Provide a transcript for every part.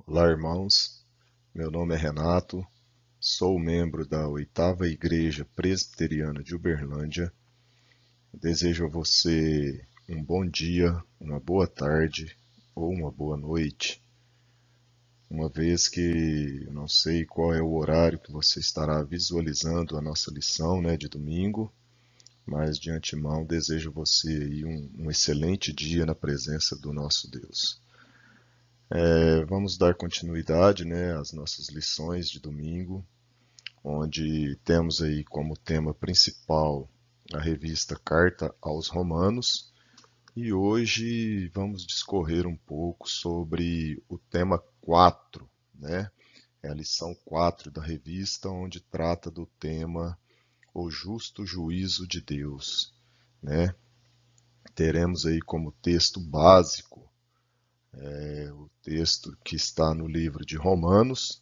Olá, irmãos. Meu nome é Renato, sou membro da Oitava Igreja Presbiteriana de Uberlândia. Desejo a você um bom dia, uma boa tarde ou uma boa noite, uma vez que eu não sei qual é o horário que você estará visualizando a nossa lição, de domingo, mas de antemão desejo a você aí um excelente dia na presença do nosso Deus. Vamos dar continuidade, às nossas lições de domingo, onde temos aí como tema principal a revista Carta aos Romanos, e hoje vamos discorrer um pouco sobre o tema 4, né? É a lição 4 da revista, onde trata do tema O Justo Juízo de Deus, né? Teremos aí como texto básico o texto que está no livro de Romanos,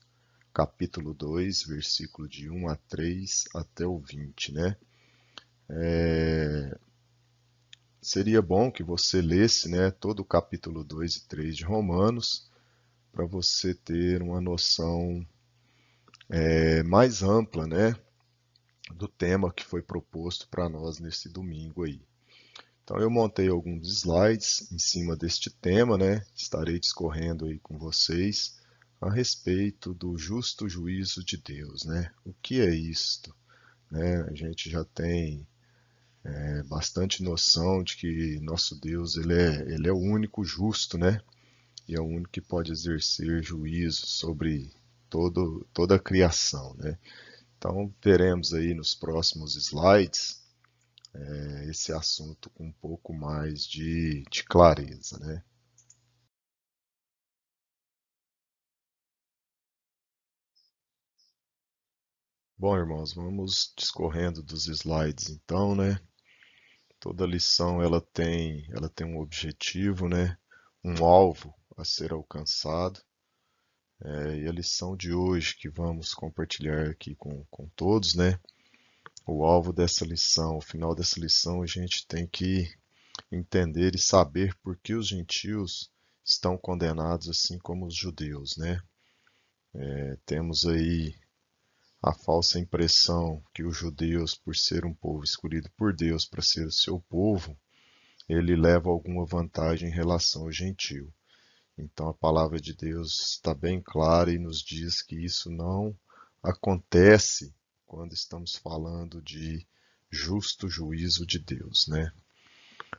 capítulo 2, versículo de 1 a 3 até o 20, né? Seria bom que você lesse, todo o capítulo 2 e 3 de Romanos, para você ter uma noção mais ampla, do tema que foi proposto para nós nesse domingo aí. Então eu montei alguns slides em cima deste tema, Estarei discorrendo aí com vocês a respeito do justo juízo de Deus, né? O que é isto? A gente já tem bastante noção de que nosso Deus ele é o único justo, né? E é o único que pode exercer juízo sobre toda a criação, né? Então veremos aí nos próximos slides esse assunto com um pouco mais de clareza, né? Bom, irmãos, vamos discorrendo dos slides então, né? Toda lição ela tem um objetivo, né? Um alvo a ser alcançado. E a lição de hoje que vamos compartilhar aqui com todos, né? O alvo dessa lição, o final dessa lição, a gente tem que entender e saber por que os gentios estão condenados assim como os judeus, né? Temos aí a falsa impressão que os judeus, por ser um povo escolhido por Deus para ser o seu povo, ele leva alguma vantagem em relação ao gentio. Então a palavra de Deus está bem clara e nos diz que isso não acontece quando estamos falando de justo juízo de Deus, né?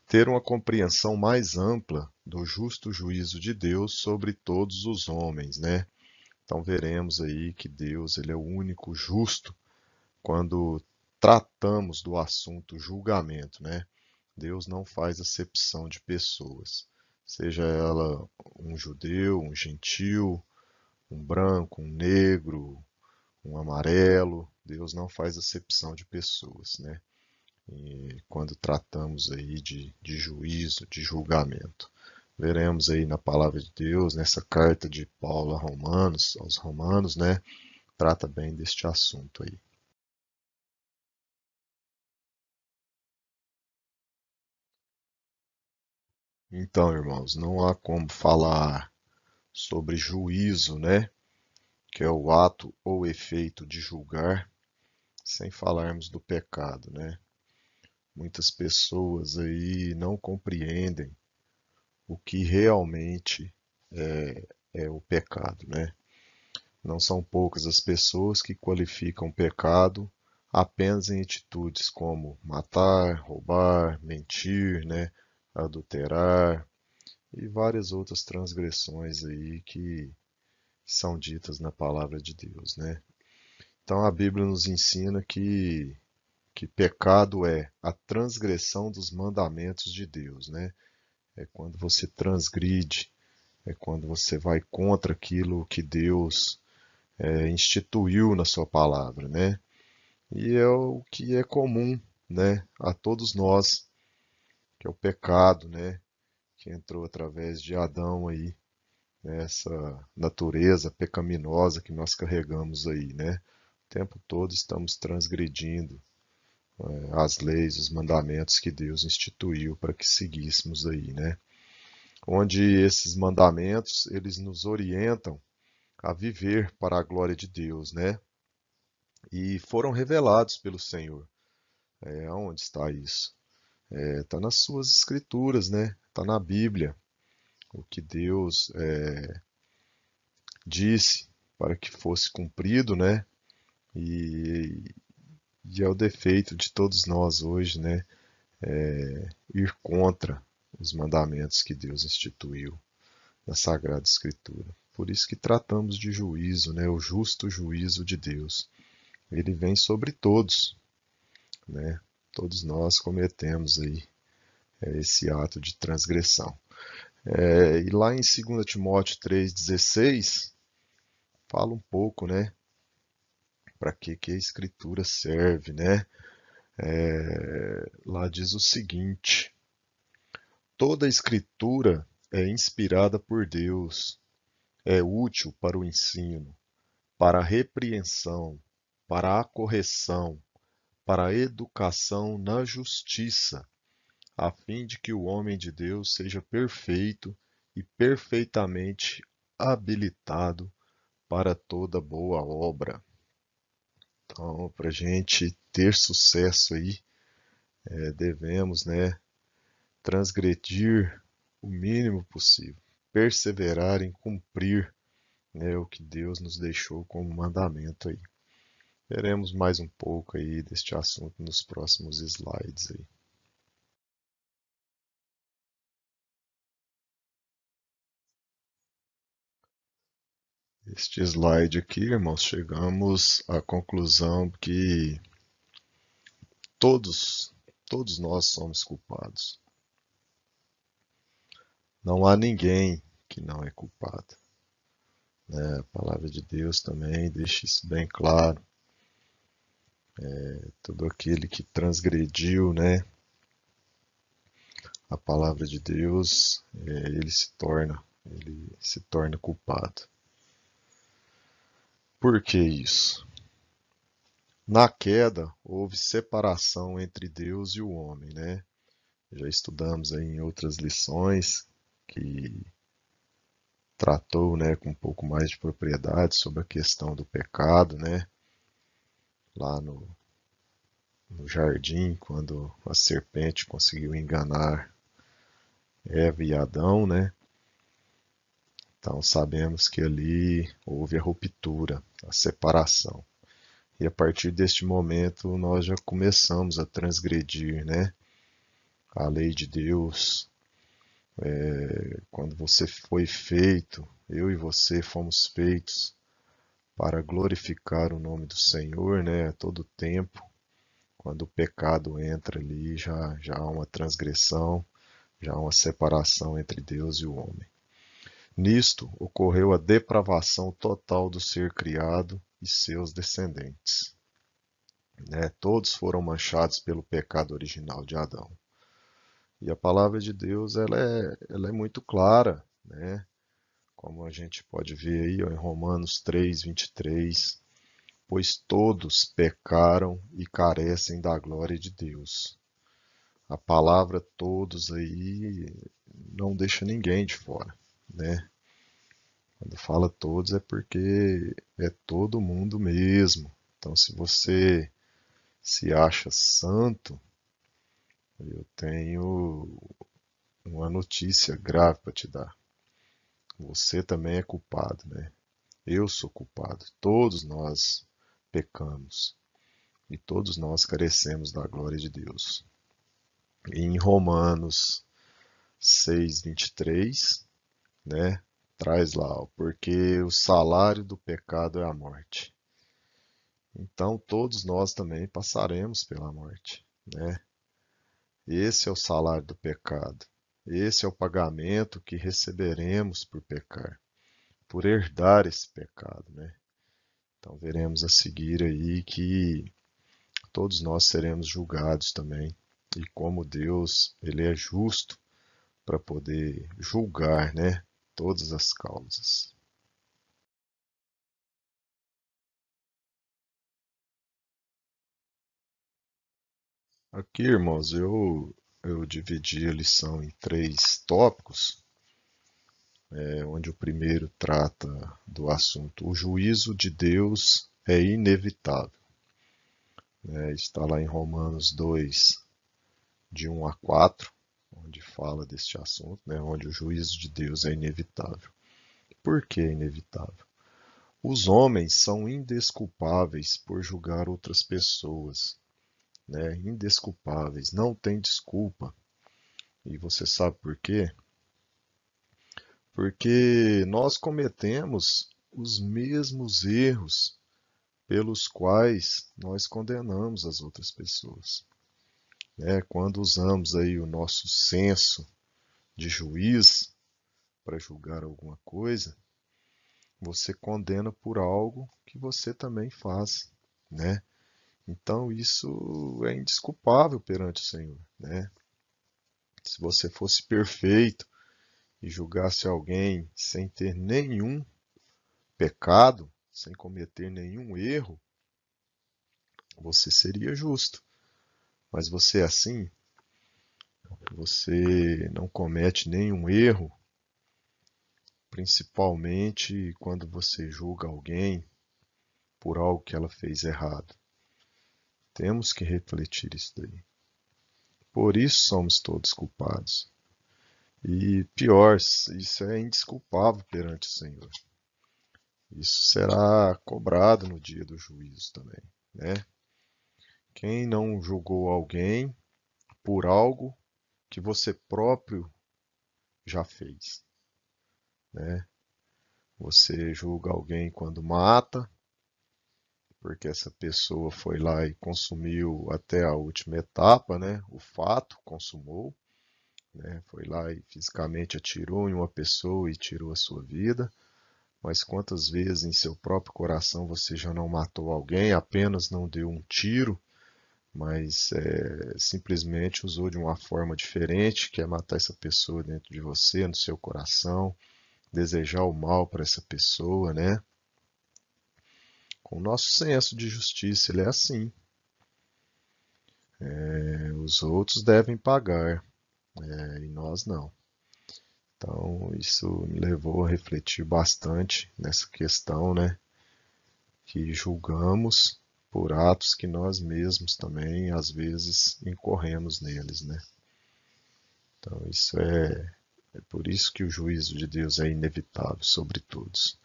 Ter uma compreensão mais ampla do justo juízo de Deus sobre todos os homens, né? Então veremos aí que Deus ele é o único justo quando tratamos do assunto julgamento, né? Deus não faz acepção de pessoas, seja ela um judeu, um gentil, um branco, um negro, um amarelo. Deus não faz acepção de pessoas, né? E quando tratamos aí de juízo, de julgamento. Veremos aí na palavra de Deus, nessa carta de Paulo aos Romanos, né? Trata bem deste assunto aí. Então, irmãos, não há como falar sobre juízo, né? Que é o ato ou efeito de julgar, sem falarmos do pecado, né? Muitas pessoas aí não compreendem o que realmente é o pecado, né? Não são poucas as pessoas que qualificam pecado apenas em atitudes como matar, roubar, mentir, adulterar e várias outras transgressões aí que são ditas na palavra de Deus, né? Então a Bíblia nos ensina que pecado é a transgressão dos mandamentos de Deus, né? É quando você transgride, é quando você vai contra aquilo que Deus instituiu na sua palavra, né? E é o que é comum, a todos nós, que é o pecado, que entrou através de Adão aí, essa natureza pecaminosa que nós carregamos aí, né? O tempo todo estamos transgredindo as leis, os mandamentos que Deus instituiu para que seguíssemos aí, né? Onde esses mandamentos, eles nos orientam a viver para a glória de Deus, né? E foram revelados pelo Senhor. Aonde está isso? Está nas suas escrituras, né? Está na Bíblia. O que Deus disse para que fosse cumprido, né? E, e é o defeito de todos nós hoje, né? Ir contra os mandamentos que Deus instituiu na Sagrada Escritura. Por isso que tratamos de juízo, né? O justo juízo de Deus. Ele vem sobre todos, né? Todos nós cometemos aí esse ato de transgressão. E lá em 2 Timóteo 3,16, fala um pouco, né? Para que a Escritura serve, né? Lá diz o seguinte: toda a Escritura é inspirada por Deus, é útil para o ensino, para a repreensão, para a correção, para a educação na justiça, a fim de que o homem de Deus seja perfeito e perfeitamente habilitado para toda boa obra. Então, para a gente ter sucesso aí, devemos, né, transgredir o mínimo possível, perseverar em cumprir, né, o que Deus nos deixou como mandamento aí. Veremos mais um pouco aí deste assunto nos próximos slides aí. Este slide aqui, irmãos, chegamos à conclusão que todos nós somos culpados. Não há ninguém que não é culpado, né? A palavra de Deus também deixa isso bem claro. Todo aquele que transgrediu, né, a palavra de Deus, ele se torna culpado. Por que isso? Na queda, houve separação entre Deus e o homem, né? Já estudamos aí em outras lições que tratou, né, com um pouco mais de propriedade sobre a questão do pecado, né? Lá no jardim, quando a serpente conseguiu enganar Eva e Adão, né? Então sabemos que ali houve a ruptura, a separação. E a partir deste momento nós já começamos a transgredir, né? A lei de Deus. Quando você foi feito, eu e você fomos feitos para glorificar o nome do Senhor, né? A todo tempo. Quando o pecado entra ali, já há uma transgressão, já há uma separação entre Deus e o homem. Nisto ocorreu a depravação total do ser criado e seus descendentes, né? Todos foram manchados pelo pecado original de Adão. E a palavra de Deus ela é muito clara, né? Como a gente pode ver aí ó, em Romanos 3:23, pois todos pecaram e carecem da glória de Deus. A palavra todos aí não deixa ninguém de fora, né? Quando fala todos é porque é todo mundo mesmo. Então, se você se acha santo, eu tenho uma notícia grave para te dar. Você também é culpado, né? Eu sou culpado. Todos nós pecamos e todos nós carecemos da glória de Deus. E em Romanos 6:23, né? Traz lá, ó, porque o salário do pecado é a morte. Então todos nós também passaremos pela morte, né? Esse é o salário do pecado. Esse é o pagamento que receberemos por pecar, por herdar esse pecado, né? Então veremos a seguir aí que todos nós seremos julgados também. E como Deus, ele é justo para poder julgar, né, todas as causas. Aqui, irmãos, eu dividi a lição em três tópicos. onde o primeiro trata do assunto. O juízo de Deus é inevitável. Está lá em Romanos 2, de 1 a 4, onde fala deste assunto, onde o juízo de Deus é inevitável. Por que é inevitável? Os homens são indesculpáveis por julgar outras pessoas, indesculpáveis, não tem desculpa. E você sabe por quê? Porque nós cometemos os mesmos erros pelos quais nós condenamos as outras pessoas. Quando usamos aí o nosso senso de juiz para julgar alguma coisa, você condena por algo que você também faz, né? Então isso é indesculpável perante o Senhor, né? Se você fosse perfeito e julgasse alguém sem ter nenhum pecado, sem cometer nenhum erro, você seria justo. Mas você é assim, você não comete nenhum erro, principalmente quando você julga alguém por algo que ela fez errado. Temos que refletir isso daí. Por isso somos todos culpados. E pior, isso é indesculpável perante o Senhor. Isso será cobrado no dia do juízo também, né? Quem não julgou alguém por algo que você próprio já fez, né? Você julga alguém quando mata, porque essa pessoa foi lá e consumiu até a última etapa, né? O fato consumou, né? Foi lá e fisicamente atirou em uma pessoa e tirou a sua vida. Mas quantas vezes em seu próprio coração você já não matou alguém, apenas não deu um tiro, mas simplesmente usou de uma forma diferente, quer matar essa pessoa dentro de você, no seu coração, desejar o mal para essa pessoa, né? Com o nosso senso de justiça, ele é assim. Os outros devem pagar, e nós não. Então, isso me levou a refletir bastante nessa questão, né? Que julgamos por atos que nós mesmos também, às vezes, incorremos neles, né? Então, isso é por isso que o juízo de Deus é inevitável sobre todos.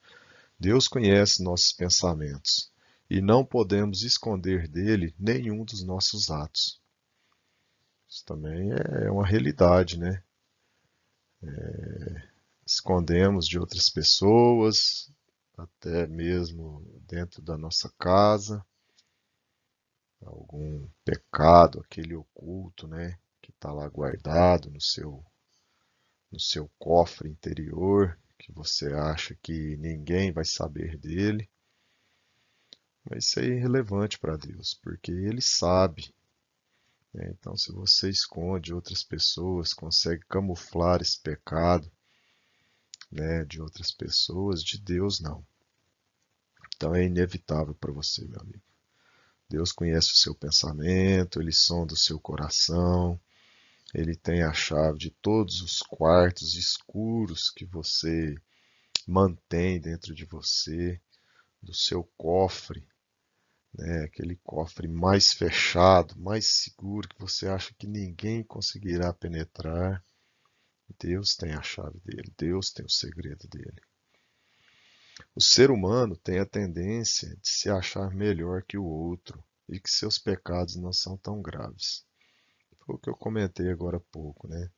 Deus conhece nossos pensamentos e não podemos esconder dele nenhum dos nossos atos. Isso também é uma realidade, né? Escondemos de outras pessoas, até mesmo dentro da nossa casa, algum pecado, aquele oculto, né? Que está lá guardado no seu cofre interior, que você acha que ninguém vai saber dele. Mas isso é irrelevante para Deus, porque Ele sabe. Então, se você esconde outras pessoas, consegue camuflar esse pecado, né, de outras pessoas, de Deus não. Então é inevitável para você, meu amigo. Deus conhece o seu pensamento, Ele sonda o seu coração, Ele tem a chave de todos os quartos escuros que você mantém dentro de você, do seu cofre, né? Aquele cofre mais fechado, mais seguro, que você acha que ninguém conseguirá penetrar. Deus tem a chave dele, Deus tem o segredo dele. O ser humano tem a tendência de se achar melhor que o outro e que seus pecados não são tão graves. Foi o que eu comentei agora há pouco, né?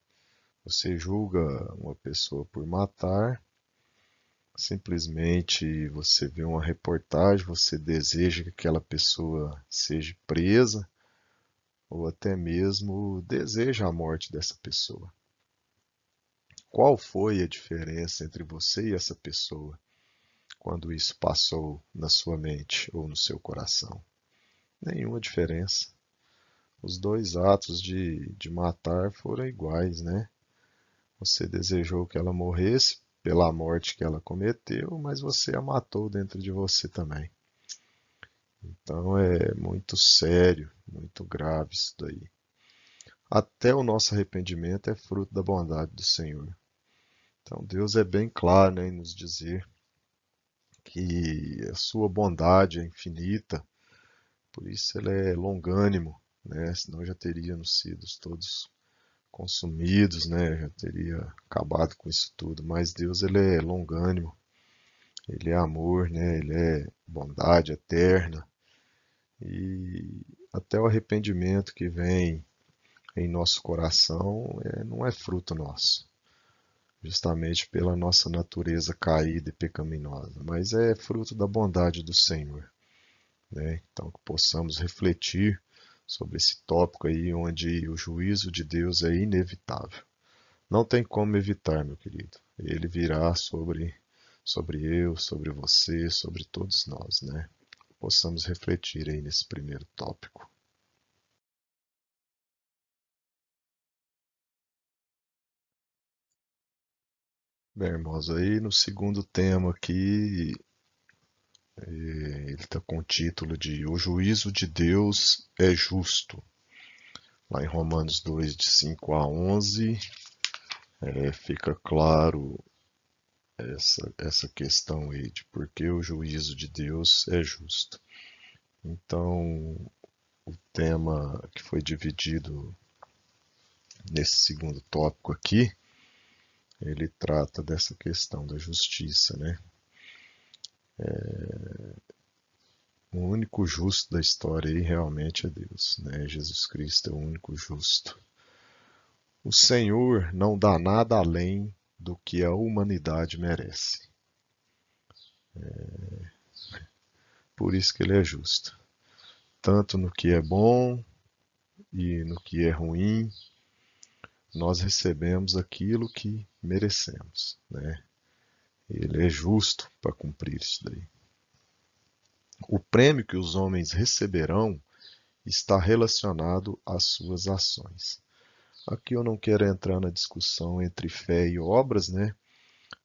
Você julga uma pessoa por matar, simplesmente você vê uma reportagem, você deseja que aquela pessoa seja presa ou até mesmo deseja a morte dessa pessoa. Qual foi a diferença entre você e essa pessoa quando isso passou na sua mente ou no seu coração? Nenhuma diferença. Os dois atos de matar foram iguais, né? Você desejou que ela morresse pela morte que ela cometeu, mas você a matou dentro de você também. Então é muito sério, muito grave isso daí. Até o nosso arrependimento é fruto da bondade do Senhor. Então Deus é bem claro, né, em nos dizer que a sua bondade é infinita, por isso ele é longânimo, né? Senão já teríamos sido todos consumidos, né? Já teria acabado com isso tudo. Mas Deus ele é longânimo, ele é amor, né? Ele é bondade eterna e até o arrependimento que vem em nosso coração não é fruto nosso, justamente pela nossa natureza caída e pecaminosa, mas é fruto da bondade do Senhor, né? Então que possamos refletir sobre esse tópico aí, onde o juízo de Deus é inevitável. Não tem como evitar, meu querido. Ele virá sobre eu, sobre você, sobre todos nós, né? Possamos refletir aí nesse primeiro tópico. Bem, irmãos, aí no segundo tema aqui, ele está com o título de O Juízo de Deus é Justo. Lá em Romanos 2, de 5 a 11, fica claro essa questão aí de por que o juízo de Deus é justo. Então, o tema que foi dividido nesse segundo tópico aqui, ele trata dessa questão da justiça, né? O único justo da história aí realmente é Deus, né? Jesus Cristo é o único justo. O Senhor não dá nada além do que a humanidade merece. Por isso que ele é justo. Tanto no que é bom e no que é ruim, nós recebemos aquilo que merecemos, né? Ele é justo para cumprir isso daí. O prêmio que os homens receberão está relacionado às suas ações. Aqui eu não quero entrar na discussão entre fé e obras, né?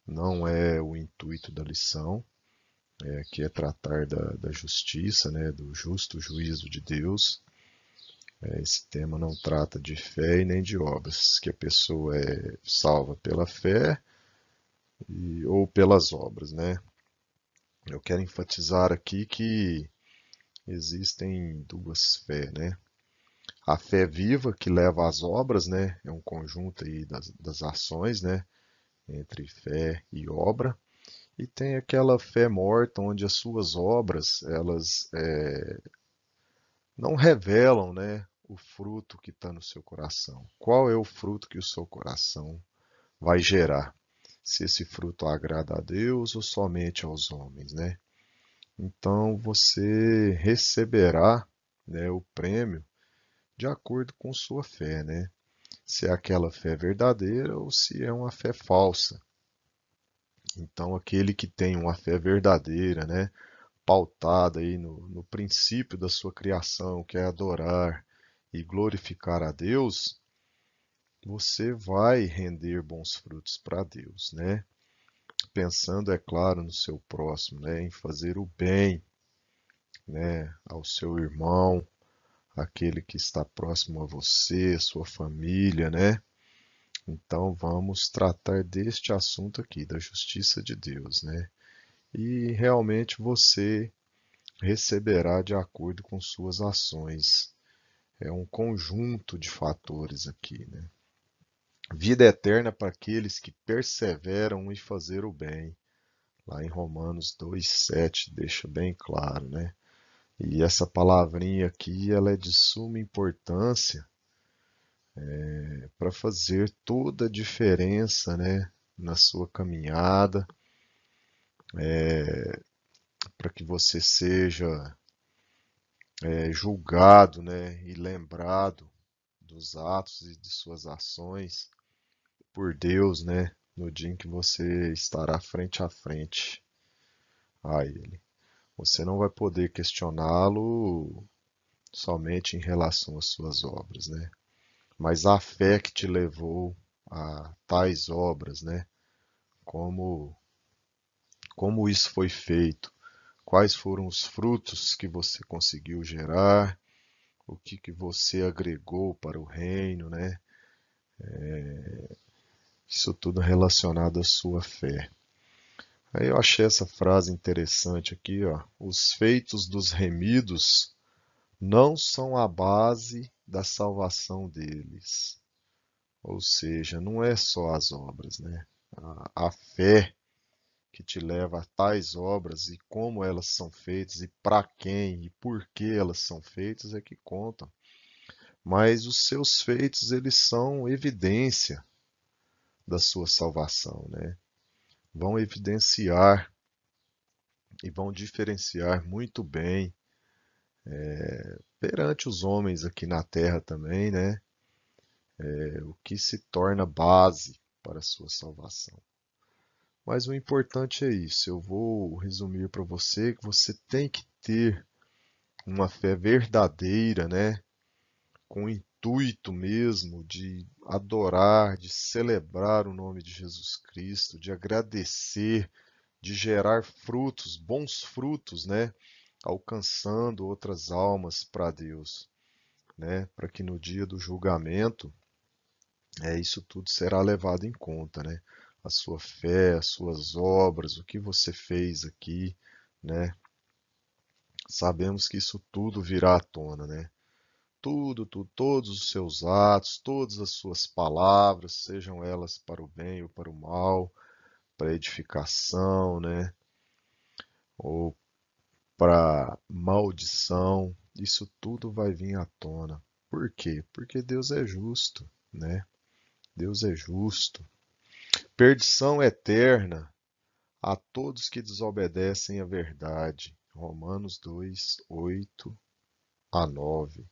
Não é o intuito da lição, que é tratar da justiça, né? Do justo juízo de Deus. Esse tema não trata de fé e nem de obras, que a pessoa é salva pela fé ou pelas obras, né? Eu quero enfatizar aqui que existem duas fés, né? A fé viva que leva às obras, né? É um conjunto aí das ações, né? Entre fé e obra. E tem aquela fé morta onde as suas obras elas não revelam, né? O fruto que está no seu coração. Qual é o fruto que o seu coração vai gerar? Se esse fruto agrada a Deus ou somente aos homens, né? Então você receberá, né, o prêmio de acordo com sua fé, né? Se é aquela fé verdadeira ou se é uma fé falsa. Então aquele que tem uma fé verdadeira, né, pautada aí no princípio da sua criação, que é adorar e glorificar a Deus, você vai render bons frutos para Deus, né? Pensando, é claro, no seu próximo, né, em fazer o bem, né, ao seu irmão, aquele que está próximo a você, sua família, né? Então vamos tratar deste assunto aqui, da justiça de Deus, né? E realmente você receberá de acordo com suas ações. É um conjunto de fatores aqui, né? Vida eterna para aqueles que perseveram em fazer o bem. Lá em Romanos 2:7 deixa bem claro, né? E essa palavrinha aqui, ela é de suma importância para fazer toda a diferença, né, na sua caminhada, para que você seja julgado, né, e lembrado dos atos e de suas ações por Deus, né, no dia em que você estará frente a frente a Ele. Você não vai poder questioná-lo somente em relação às suas obras, né? Mas a fé que te levou a tais obras, né? Como como isso foi feito? Quais foram os frutos que você conseguiu gerar? O que que você agregou para o reino, né? Isso tudo relacionado à sua fé. Aí eu achei essa frase interessante aqui, ó. Os feitos dos remidos não são a base da salvação deles. Ou seja, não é só as obras, né? A fé que te leva a tais obras e como elas são feitas e para quem e por que elas são feitas é que contam. Mas os seus feitos, eles são evidência da sua salvação, né? Vão evidenciar e vão diferenciar muito bem perante os homens aqui na terra também, né? O que se torna base para a sua salvação. Mas o importante é isso. Eu vou resumir para você que você tem que ter uma fé verdadeira, né? Com o intuito mesmo de adorar, de celebrar o nome de Jesus Cristo, de agradecer, de gerar frutos, bons frutos, né? Alcançando outras almas para Deus, né? Para que no dia do julgamento, isso tudo será levado em conta, né? A sua fé, as suas obras, o que você fez aqui, né? Sabemos que isso tudo virá à tona, né? Tudo, todos os seus atos, todas as suas palavras, sejam elas para o bem ou para o mal, para edificação, né? Ou para maldição, isso tudo vai vir à tona. Por quê? Porque Deus é justo, né? Deus é justo. Perdição eterna a todos que desobedecem à verdade. Romanos 2, 8 a 9.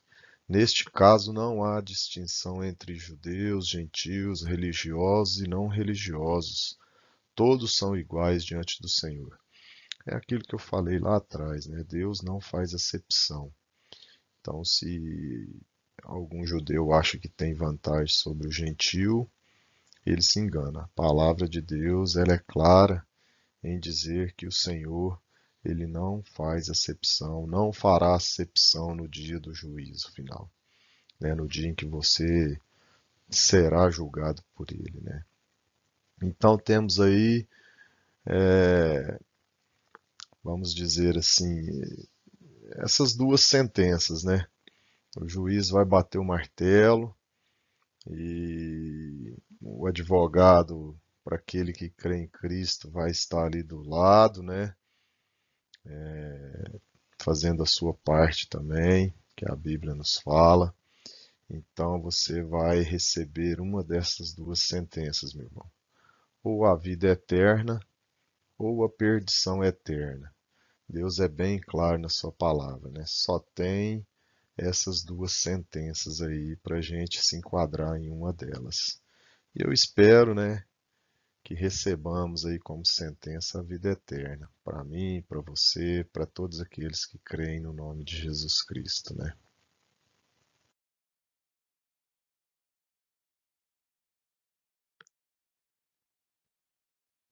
Neste caso, não há distinção entre judeus, gentios, religiosos e não religiosos. Todos são iguais diante do Senhor. É aquilo que eu falei lá atrás, né? Deus não faz acepção. Então, se algum judeu acha que tem vantagem sobre o gentio, ele se engana. A palavra de Deus, ela é clara em dizer que o Senhor, ele não faz acepção, não fará acepção no dia do juízo final, né? No dia em que você será julgado por ele, né? Então temos aí, vamos dizer assim, essas duas sentenças, né? O juiz vai bater o martelo e o advogado, para aquele que crê em Cristo, vai estar ali do lado, né? Fazendo a sua parte também, que a Bíblia nos fala. Então você vai receber uma dessas duas sentenças, meu irmão. Ou a vida eterna, ou a perdição eterna. Deus é bem claro na sua palavra, né? Só tem essas duas sentenças aí para a gente se enquadrar em uma delas. E eu espero, né, que recebamos aí como sentença a vida eterna, para mim, para você, para todos aqueles que creem no nome de Jesus Cristo, né?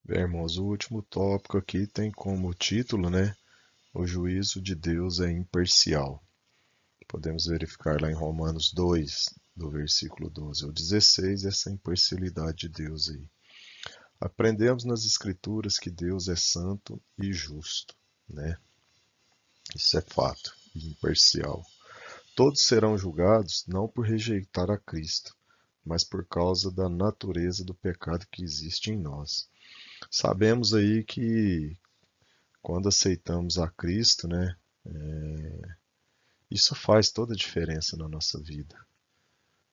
Bem, irmãos, o último tópico aqui tem como título, né, o juízo de Deus é imparcial. Podemos verificar lá em Romanos 2, do versículo 12 ao 16, essa imparcialidade de Deus aí. Aprendemos nas Escrituras que Deus é santo e justo, né? Isso é fato, e imparcial. Todos serão julgados não por rejeitar a Cristo, mas por causa da natureza do pecado que existe em nós. Sabemos aí que quando aceitamos a Cristo, né, isso faz toda a diferença na nossa vida,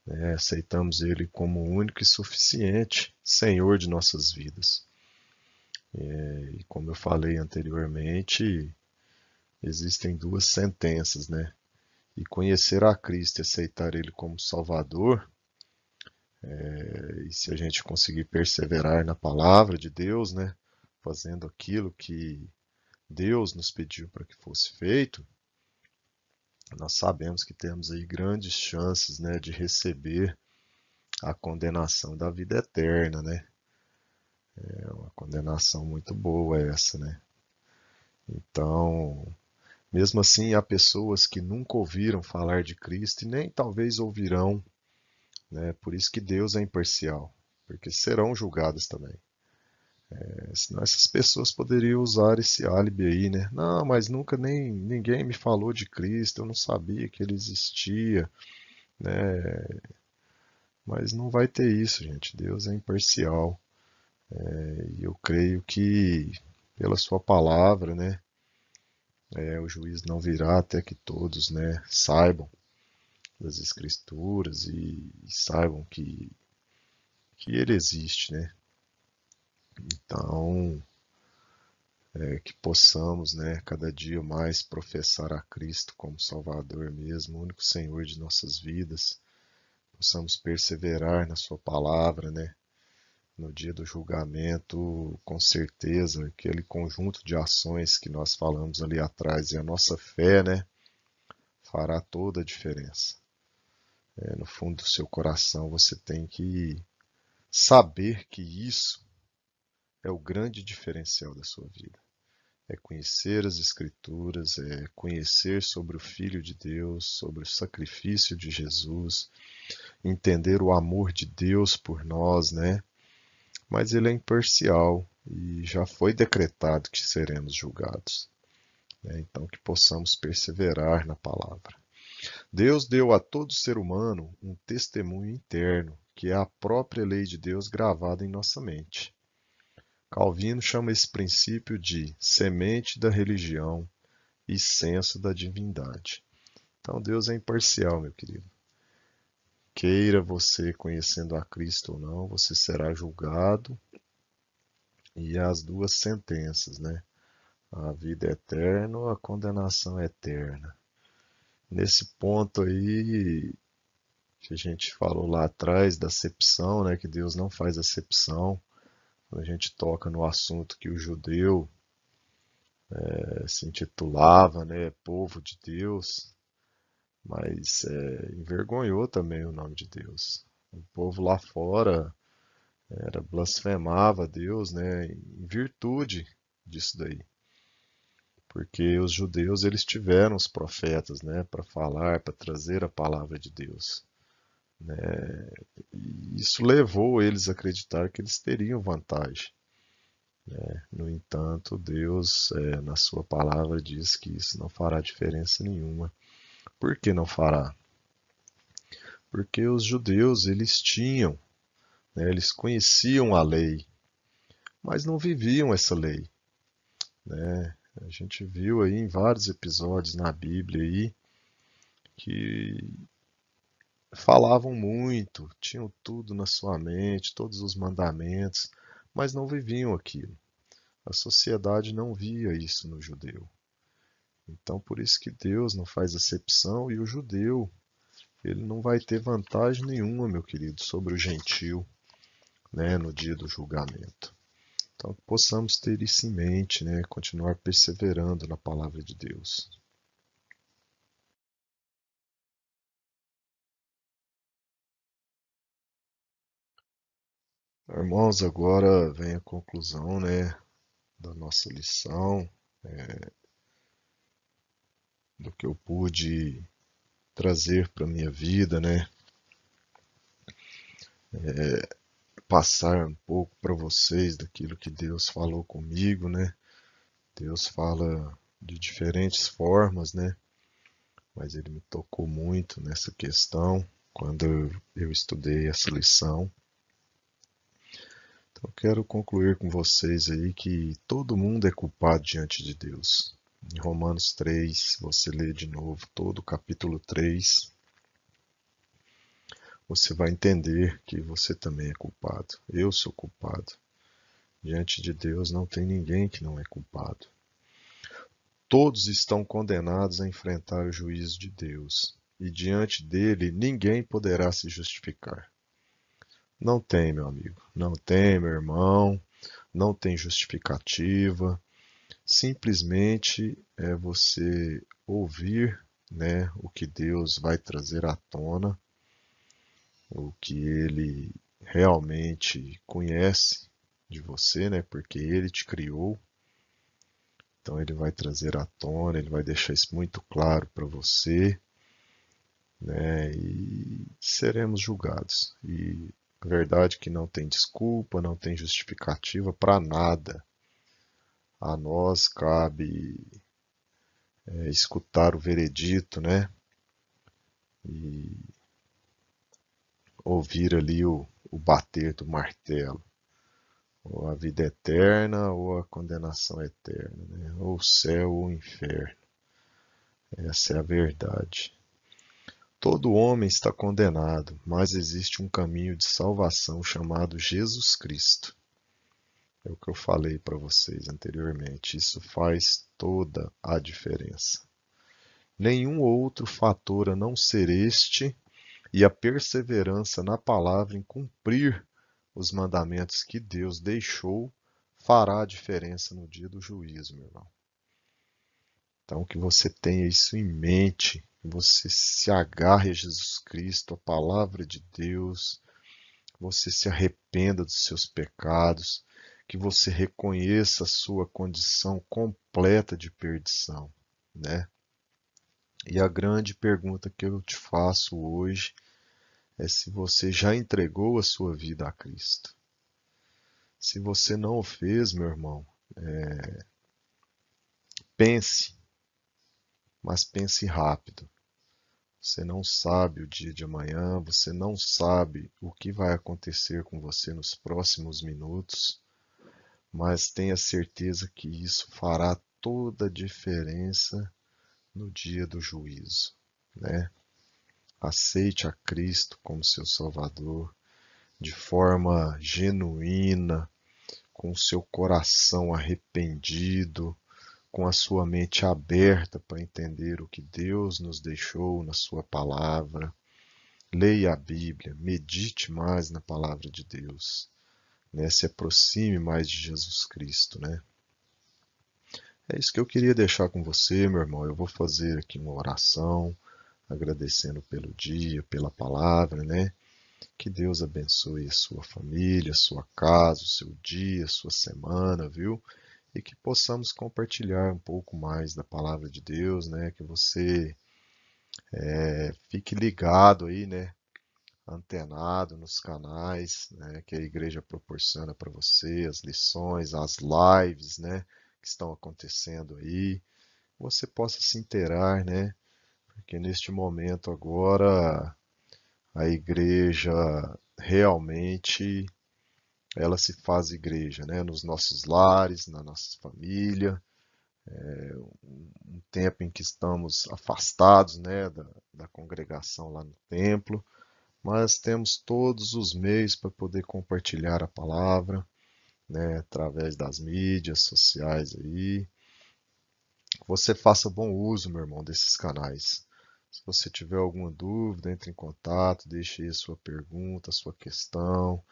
né? Aceitamos Ele como o único e suficiente Senhor de nossas vidas. E como eu falei anteriormente, existem duas sentenças, né? E conhecer a Cristo e aceitar Ele como Salvador, e se a gente conseguir perseverar na palavra de Deus, né? Fazendo aquilo que Deus nos pediu para que fosse feito, nós sabemos que temos aí grandes chances, né, de receber a condenação da vida eterna, né? É uma condenação muito boa essa, né? Então, mesmo assim, há pessoas que nunca ouviram falar de Cristo e nem talvez ouvirão, né? Por isso que Deus é imparcial. porque serão julgadas também. Senão essas pessoas poderiam usar esse álibi aí, né? Não, mas nunca nem ninguém me falou de Cristo, eu não sabia que ele existia, né? Mas não vai ter isso, gente. Deus é imparcial. E eu creio que pela sua palavra, né? O juiz não virá até que todos, né, saibam das Escrituras e saibam que ele existe, né? Então, que possamos, né, cada dia mais professar a Cristo como Salvador mesmo, o único Senhor de nossas vidas. Possamos perseverar na Sua palavra, né? No dia do julgamento, com certeza, aquele conjunto de ações que nós falamos ali atrás e a nossa fé, né, fará toda a diferença. No fundo do seu coração, você tem que saber que isso é o grande diferencial da sua vida. É conhecer as Escrituras, é conhecer sobre o Filho de Deus, sobre o sacrifício de Jesus, entender o amor de Deus por nós, né? Mas ele é imparcial e já foi decretado que seremos julgados, né? Então que possamos perseverar na palavra. Deus deu a todo ser humano um testemunho interno, que é a própria lei de Deus gravada em nossa mente. Calvino chama esse princípio de semente da religião e senso da divindade. Então Deus é imparcial, meu querido. Queira você conhecendo a Cristo ou não, você será julgado e as duas sentenças, né? A vida eterna ou a condenação eterna. Nesse ponto aí que a gente falou lá atrás da acepção, né? Que Deus não faz acepção. Quando a gente toca no assunto que o judeu se intitulava, né, povo de Deus, mas envergonhou também o nome de Deus. O povo lá fora blasfemava Deus, né, em virtude disso daí. Porque os judeus eles tiveram os profetas, né, para falar, para trazer a palavra de Deus, né? E isso levou eles a acreditar que eles teriam vantagem. No entanto, Deus, na sua palavra, diz que isso não fará diferença nenhuma. Por que não fará? Porque os judeus, eles tinham, né, eles conheciam a lei, mas não viviam essa lei, né? A gente viu aí em vários episódios na Bíblia aí que falavam muito, tinham tudo na sua mente, todos os mandamentos, mas não viviam aquilo. A sociedade não via isso no judeu. Então, por isso que Deus não faz acepção e o judeu, ele não vai ter vantagem nenhuma, meu querido, sobre o gentio, né, no dia do julgamento. Então, que possamos ter isso em mente, né, continuar perseverando na palavra de Deus. Irmãos, agora vem a conclusão, né, da nossa lição, do que eu pude trazer para minha vida, né, passar um pouco para vocês daquilo que Deus falou comigo, né? Deus fala de diferentes formas, né? Mas ele me tocou muito nessa questão quando eu estudei essa lição. Então, eu quero concluir com vocês aí que todo mundo é culpado diante de Deus. Em Romanos 3, você lê de novo todo o capítulo 3, você vai entender que você também é culpado. Eu sou culpado. Diante de Deus não tem ninguém que não é culpado. Todos estão condenados a enfrentar o juízo de Deus, e diante dele ninguém poderá se justificar. Não tem, meu amigo, não tem, meu irmão, não tem justificativa. Simplesmente é você ouvir, né, o que Deus vai trazer à tona, o que ele realmente conhece de você, né, porque ele te criou. Então ele vai trazer à tona, ele vai deixar isso muito claro para você, né? E seremos julgados. E Verdade que não tem desculpa, não tem justificativa para nada. A nós cabe escutar o veredito, né? E ouvir ali o bater do martelo. Ou a vida eterna ou a condenação eterna, né? Ou o céu ou o inferno. Essa é a verdade. Todo homem está condenado, mas existe um caminho de salvação chamado Jesus Cristo. É o que eu falei para vocês anteriormente. Isso faz toda a diferença. Nenhum outro fator a não ser este e a perseverança na palavra em cumprir os mandamentos que Deus deixou fará a diferença no dia do juízo, meu irmão. Então, que você tenha isso em mente, que você se agarre a Jesus Cristo, a palavra de Deus, que você se arrependa dos seus pecados, que você reconheça a sua condição completa de perdição, né? E a grande pergunta que eu te faço hoje é se você já entregou a sua vida a Cristo. Se você não o fez, meu irmão, pense, mas pense rápido. Você não sabe o dia de amanhã, você não sabe o que vai acontecer com você nos próximos minutos, mas tenha certeza que isso fará toda a diferença no dia do juízo, né? Aceite a Cristo como seu Salvador de forma genuína, com o seu coração arrependido, com a sua mente aberta para entender o que Deus nos deixou na sua palavra. Leia a Bíblia, medite mais na palavra de Deus, né? Se aproxime mais de Jesus Cristo, né? É isso que eu queria deixar com você, meu irmão. Eu vou fazer aqui uma oração, agradecendo pelo dia, pela palavra, né? Que Deus abençoe a sua família, a sua casa, o seu dia, a sua semana, viu? E que possamos compartilhar um pouco mais da palavra de Deus, né? Que você fique ligado aí, né? Antenado nos canais, né? Que a igreja proporciona para você, as lições, as lives, né? Que estão acontecendo aí. Você possa se inteirar, né? Porque neste momento agora a igreja realmente ela se faz igreja, né? Nos nossos lares, na nossa família, um tempo em que estamos afastados, né, da congregação lá no templo, mas temos todos os meios para poder compartilhar a palavra, né, através das mídias sociais aí. Você faça bom uso, meu irmão, desses canais. Se você tiver alguma dúvida, entre em contato, deixe aí a sua pergunta, a sua questão.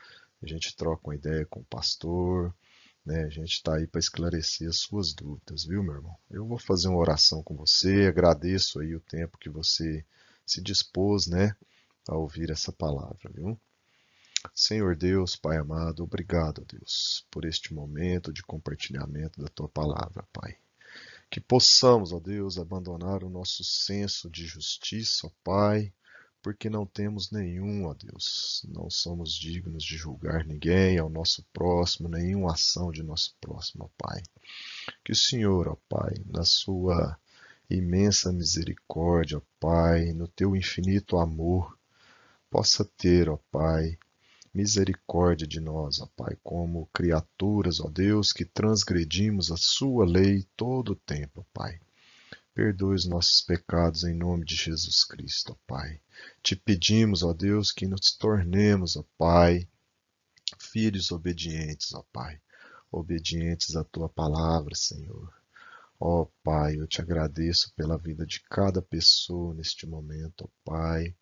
A gente troca uma ideia com o pastor, né? A gente está aí para esclarecer as suas dúvidas, viu, meu irmão? Eu vou fazer uma oração com você, agradeço aí o tempo que você se dispôs, né, a ouvir essa palavra, viu? Senhor Deus, Pai amado, obrigado, Deus, por este momento de compartilhamento da tua palavra, Pai. Que possamos, ó Deus, abandonar o nosso senso de justiça, ó Pai, porque não temos nenhum, ó Deus. Não somos dignos de julgar ninguém ao nosso próximo, nenhuma ação de nosso próximo, ó Pai. Que o Senhor, ó Pai, na sua imensa misericórdia, ó Pai, no teu infinito amor, possa ter, ó Pai, misericórdia de nós, ó Pai, como criaturas, ó Deus, que transgredimos a sua lei todo o tempo, ó Pai. Perdoe os nossos pecados em nome de Jesus Cristo, ó Pai. Te pedimos, ó Deus, que nos tornemos, ó Pai, filhos obedientes, ó Pai. Obedientes à tua palavra, Senhor. Ó Pai, eu te agradeço pela vida de cada pessoa neste momento, ó Pai.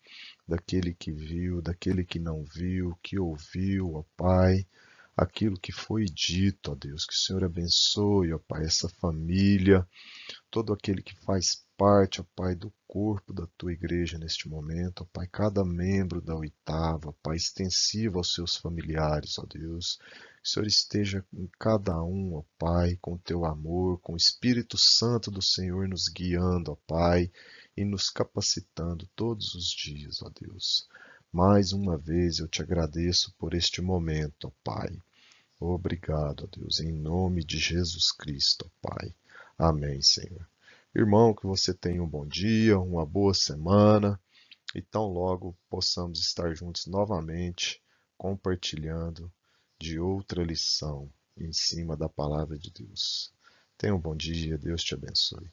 Daquele que viu, daquele que não viu, que ouviu, ó Pai. Aquilo que foi dito, ó Deus. Que o Senhor abençoe, ó Pai, essa família, todo aquele que faz parte, ó Pai, do corpo da tua igreja neste momento, ó Pai, cada membro da oitava, ó Pai, extensivo aos seus familiares, ó Deus. Que o Senhor esteja em cada um, ó Pai, com o teu amor, com o Espírito Santo do Senhor nos guiando, ó Pai, e nos capacitando todos os dias, ó Deus. Mais uma vez eu te agradeço por este momento, ó Pai. Obrigado, ó Deus, em nome de Jesus Cristo, ó Pai. Amém, Senhor. Irmão, que você tenha um bom dia, uma boa semana e tão logo possamos estar juntos novamente, compartilhando de outra lição em cima da palavra de Deus. Tenha um bom dia, Deus te abençoe.